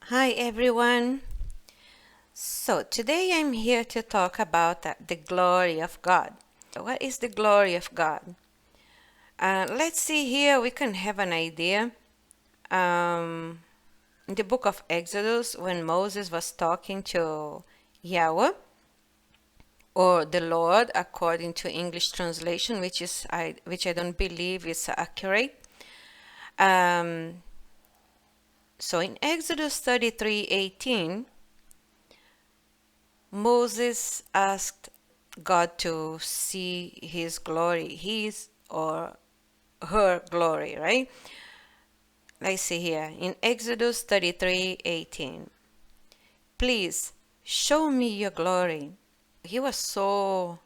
Hi everyone. So today I'm here to talk about the glory of God. What is the glory of God? Let's see here, we can have an idea. Um, in the book of Exodus, when Moses was talking to Yahweh, or the Lord, according to English translation, which I don't believe is accurate. Um, so in Exodus 33:18, Moses asked God to see his glory, his or her glory, right? Let's see here in Exodus 33:18. Please show me your glory. He was so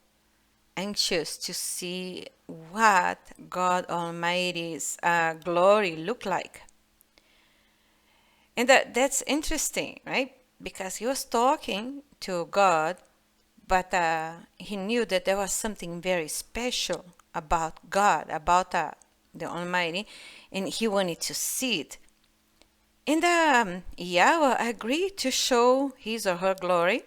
anxious to see what God Almighty's glory looked like. And that's interesting, right? Because he was talking to God, but he knew that there was something very special about God, about the Almighty, and he wanted to see it. And Yahweh agreed to show his or her glory.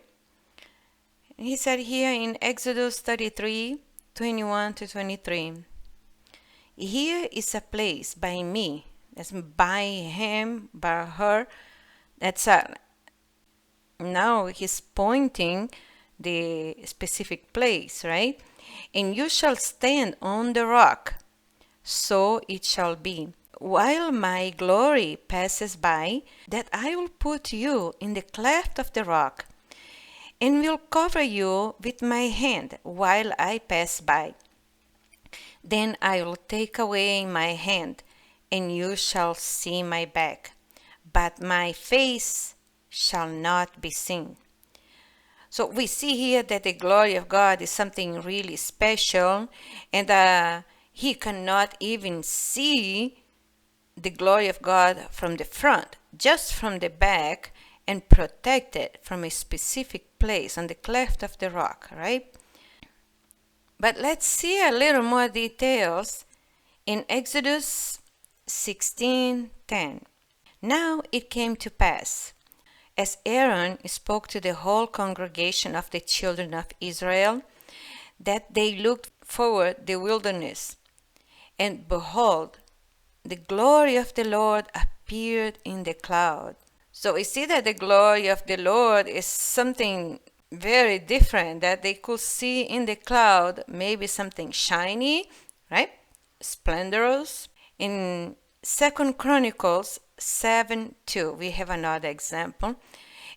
He said here in Exodus 33:21 to 23, here is a place by me, that's by him, by her, that's now he's pointing the specific place, right? And you shall stand on the rock, so it shall be, while my glory passes by, that I will put you in the cleft of the rock, and will cover you with my hand while I pass by. Then I will take away my hand, and you shall see my back, but my face shall not be seen. So we see here that the glory of God is something really special, and he cannot even see the glory of God from the front, just from the back, and protected from a specific place on the cleft of the rock, right? But let's see a little more details in Exodus 16:10. Now it came to pass, as Aaron spoke to the whole congregation of the children of Israel, that they looked forward the wilderness, and behold, the glory of the Lord appeared in the cloud. So we see that the glory of the Lord is something very different that they could see in the cloud, maybe something shiny, right? Splendorous. In Second Chronicles 7:2, we have another example.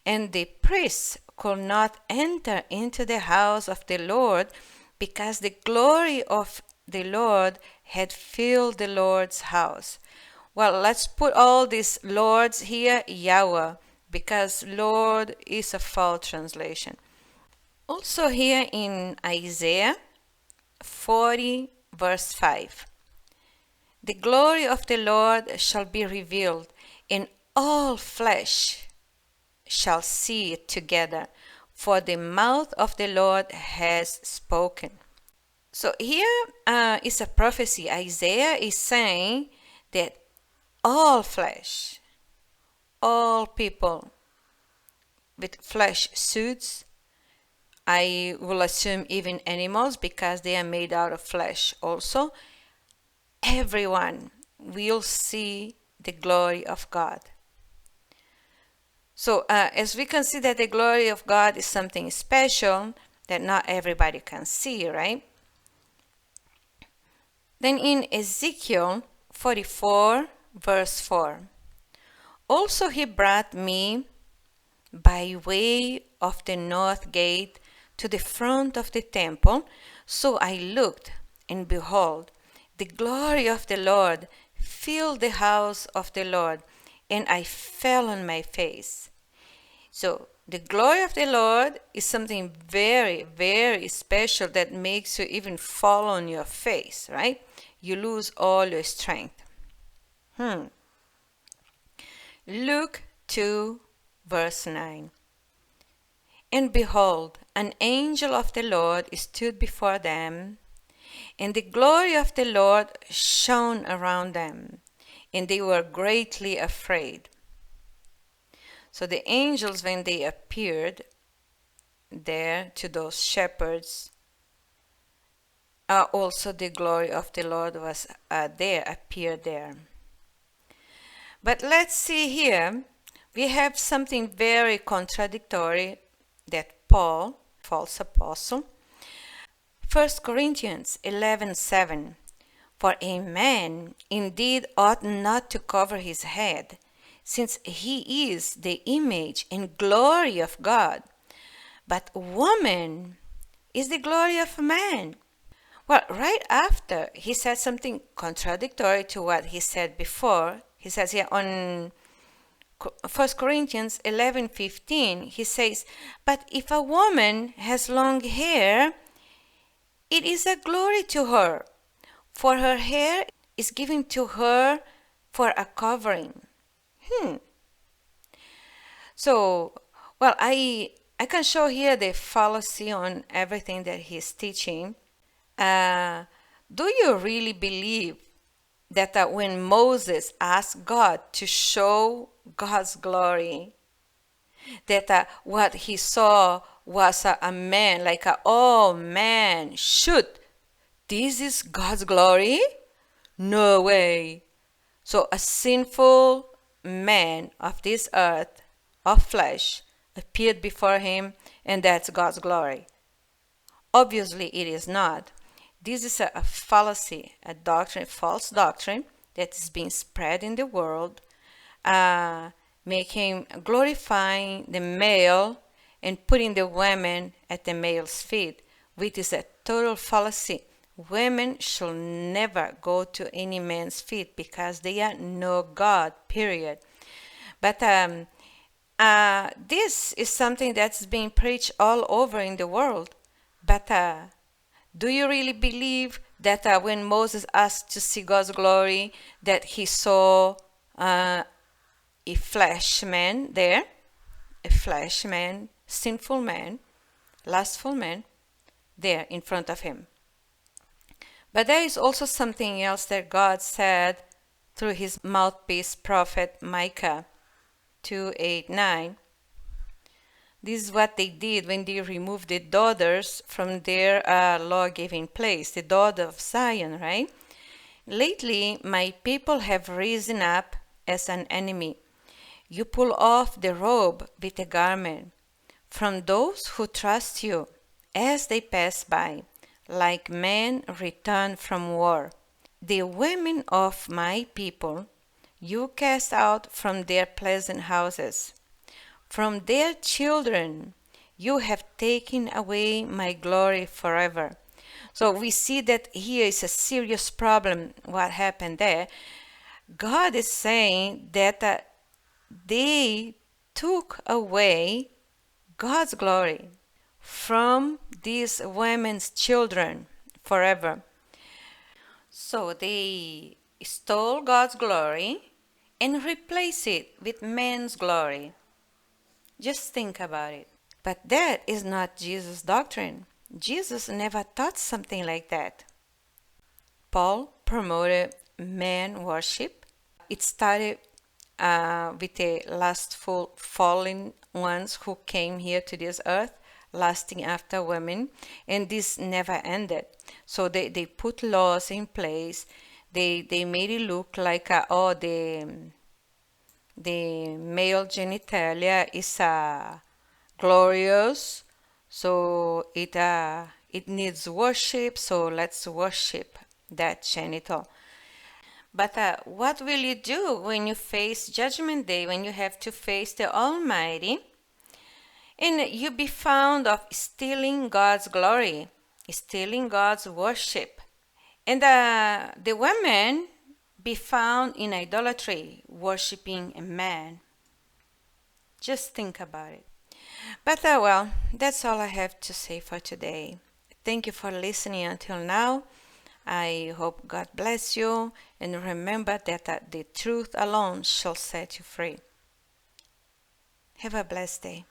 And the priests could not enter into the house of the Lord because the glory of the Lord had filled the Lord's house. Well, let's put all these lords here, Yahweh, because Lord is a false translation. Also here in Isaiah 40 verse 5. The glory of the Lord shall be revealed, and all flesh shall see it together, for the mouth of the Lord has spoken. So here is a prophecy. Isaiah is saying that all flesh, all people with flesh suits, I will assume even animals because they are made out of flesh also, everyone will see the glory of God. So as we can see that the glory of God is something special that not everybody can see, right? Then in Ezekiel 44 verse 4, also he brought me by way of the north gate to the front of the temple. So I looked, and behold, the glory of the Lord filled the house of the Lord, and I fell on my face. So the glory of the Lord is something very, very special that makes you even fall on your face, right? You lose all your strength. Luke 2 verse 9. And behold, an angel of the Lord stood before them, and the glory of the Lord shone around them, and they were greatly afraid. So the angels, when they appeared there to those shepherds, also the glory of the Lord was appeared there. But let's see here, we have something very contradictory that Paul, false apostle, 1 Corinthians 11:7, for a man indeed ought not to cover his head, since he is the image and glory of God, but woman is the glory of man. Well, right after he said something contradictory to what he said before. He says here on 1 Corinthians 11:15, he says, but if a woman has long hair, it is a glory to her, for her hair is given to her for a covering. So, well, I can show here the fallacy on everything that he's teaching. Do you really believe that when Moses asked God to show God's glory, that what he saw was a man, like oh man, shoot, this is God's glory? No way. So a sinful man of this earth, of flesh, appeared before him, and that's God's glory. Obviously it is not. This is a fallacy, a doctrine, false doctrine that is being spread in the world, glorifying the male and putting the women at the male's feet, which is a total fallacy. Women should never go to any man's feet because they are no God, period. But this is something that's being preached all over in the world. But do you really believe that when Moses asked to see God's glory, that he saw a flesh man there, a flesh man, sinful man, lustful man, there in front of him? But there is also something else that God said through his mouthpiece prophet Micah 2:8-9. This is what they did when they removed the daughters from their law-giving place, the daughter of Zion, right? Lately, my people have risen up as an enemy. You pull off the robe with a garment from those who trust you as they pass by, like men returned from war. The women of my people you cast out from their pleasant houses. From their children you have taken away my glory forever. So we see that here is a serious problem, what happened there. God is saying that they took away God's glory from these women's children forever. So they stole God's glory and replaced it with man's glory. Just think about it. But that is not Jesus' doctrine. Jesus never taught something like that. Paul promoted man worship. It started with the lustful, fallen ones who came here to this earth, lusting after women, and this never ended. So they put laws in place. They made it look like the male genitalia is glorious, so it needs worship, so let's worship that genital. But what will you do when you face Judgment Day, when you have to face the Almighty, and you be found of stealing God's glory, stealing God's worship, and the women be found in idolatry, worshiping a man? Just think about it. But well, that's all I have to say for today. Thank you for listening until now. I hope God bless you, and remember that the truth alone shall set you free. Have a blessed day.